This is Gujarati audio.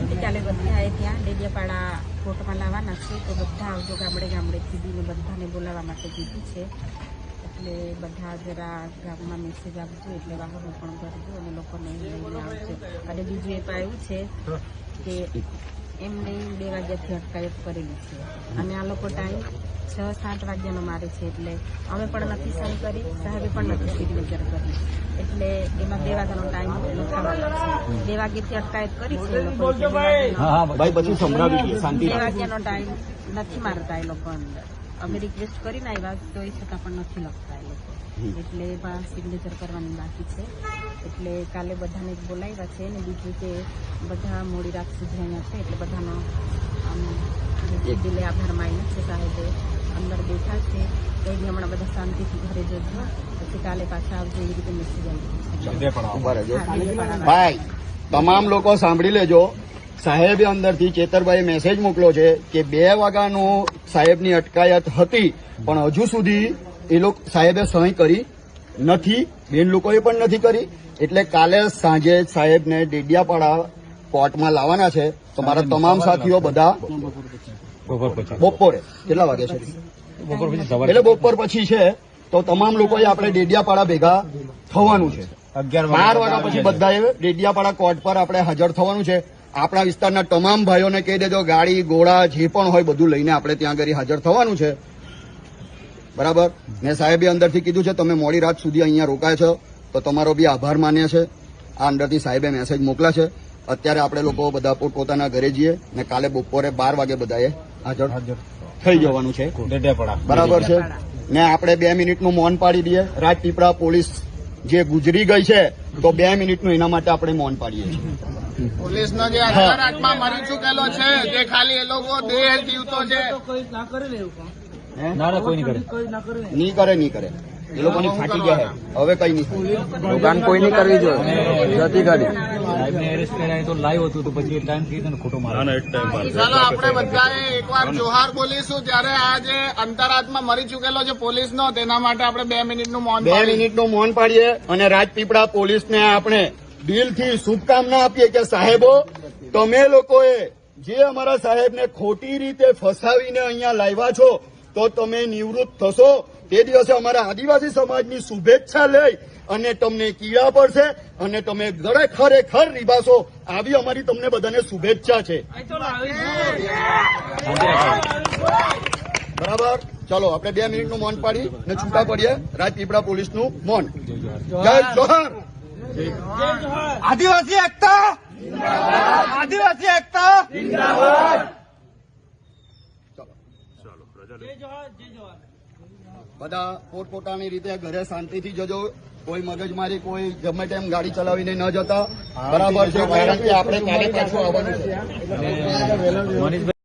આવતીકાલે બધાએ ત્યાં ડેડિયાપાડા કોર્ટમાં લાવવાના છે, તો બધા આવજો. ગામડે ગામડેથી બીને બધાને બોલાવવા માટે કીધું છે, એટલે બધા જરા ગામમાં મેસેજ આપજો, એટલે વાહનો પણ કરજો અને લોકોને લઈને આવજો. અને બીજું એ પણ આવ્યું છે કે એમને 2 વાગ્યાથી અટકાયત કરેલી છે અને આ લોકો ટાઈમ 6-7 વાગ્યાનો મારે છે, એટલે અમે પણ નથી સહી કરી, સાહેબે પણ નથી સિગ્નેચર કરી, એટલે એમાં 2 વાગ્યાનો ટાઈમ લખાવાનો છે. 2 વાગ્યાથી અટકાયત કરી છે એ લોકો, 2 વાગ્યાનો ટાઈમ નથી મારતા એ લોકો અંદર. અમે રિક્વેસ્ટ કરીને આવ્યા તો એ છતાં પણ નથી લખતા એ લોકો, એટલે એમાં સિગ્નેચર કરવાની બાકી છે. એટલે કાલે બધાને બોલાવ્યા છે ને બીજું કે બધા મોડી રાત સુધી અહીંયા છે, એટલે બધાનો દિલે આભાર માન્યો છે. સાહેબે અંદર બેઠા છે, કઈ બી હમણાં બધા શાંતિથી ઘરે જજો, પછી કાલે પાછા આવજો, એવી રીતે મેસેજ આવ્યો. ભાઈ તમામ લોકો સાંભળી લેજો, સાહેબે અંદરથી ચેતરભાઈ મેસેજ મોકલો છે કે 2 વાગ્યાનું સાહેબની અટકાયત હતી, પણ હજુ સુધી એ લોકો સાહેબે સહી કરી નથી, બેન લોકોએ પણ નથી કરી. એટલે કાલે સાંજે સાહેબને ડેડિયાપાડા કોર્ટમાં લાવવાના છે. તો મારા તમામ સાથીઓ બધા બપોરે કેટલા વાગે છે, એટલે બપોર પછી છે, તો તમામ લોકોએ આપણે ડેડિયાપાડા ભેગા થવાનું છે. 12 વાગ્યા પછી બધાએ ડેડિયાપાડા કોર્ટ પર આપણે હાજર થવાનું છે. આપણા વિસ્તારના તમામ ભાઈઓને કહી દેજો, ગાડી ઘોડા જે પણ હોય બધું લઈને આપણે ત્યાં આગળ હાજર થવાનું છે, બરાબર. ને સાહેબે અંદરથી કીધું છે તમે મોડી રાત સુધી અહીંયા રોકાય છો, તો તમારો બી આભાર માન્ય છે. આ અંદરથી સાહેબે મેસેજ મોકલા છે. અત્યારે આપણે લોકો બધા પોતપોતાના ઘરે જઈએ ને કાલે બપોરે 12 વાગે બધાએ હાજર થઈ જવાનું છે, બરાબર છે. ને આપણે 2 મિનિટનું મૌન પાડી દઈએ. રાજપીપળા પોલીસ જે ગુજરી ગઈ છે, તો 2 મિનિટનું એના માટે આપણે મૌન પાડીએ છીએ. પોલીસનો જે આત્મા મરી ચૂકેલો છે, જે ખાલી એ લોકો દેહ જીવતો છે, નહીં કરે એ લોકોની ફાટી ગયા છે, હવે કઈ નહીં. દુકાન કોઈ નહીં કરવી જોઈએ, જતી ગાડી ચાલો આપણે બધાએ એકવાર જોહાર બોલીશું. ત્યારે આ જે અંતરાત્મા મરી ચૂકેલો છે પોલીસનો, તેના માટે આપણે 2 મિનિટનું મૌન 2 મિનિટનું મૌન પાડીએ અને રાજપીપળા પોલીસને આપણે દિલથી શુભકામના આપીએ કે સાહેબો, તમે લોકોએ જે અમારા સાહેબને ખોટી રીતે ફસાવીને અહીંયા લાવ્યા છો, તો તમે નિવૃત્ત થશો તે દિવસે અમારા આદિવાસી સમાજની શુભેચ્છા લઈ અને તમને કીડા પડશે અને તમે ખરેખર નિભાશો, આવી અમારી તમને બધાને શુભેચ્છા છે, બરાબર. ચલો આપણે 2 મિનિટનું મૌન પાડી ને છૂટા પડીએ. રાજપીપળા પોલીસનું મૌન. જય જોહાર. આદિવાસી એકતા, આદિવાસી એકતા. બધા પોતપોતાની રીતે ઘરે શાંતિથી જજો. કોઈ મગજમારી, કોઈ ગમે તેમ ગાડી ચલાવીને ન જતા, બરાબર છે. કારણ કે આપણે કાલે પાછું આવવાનું છે.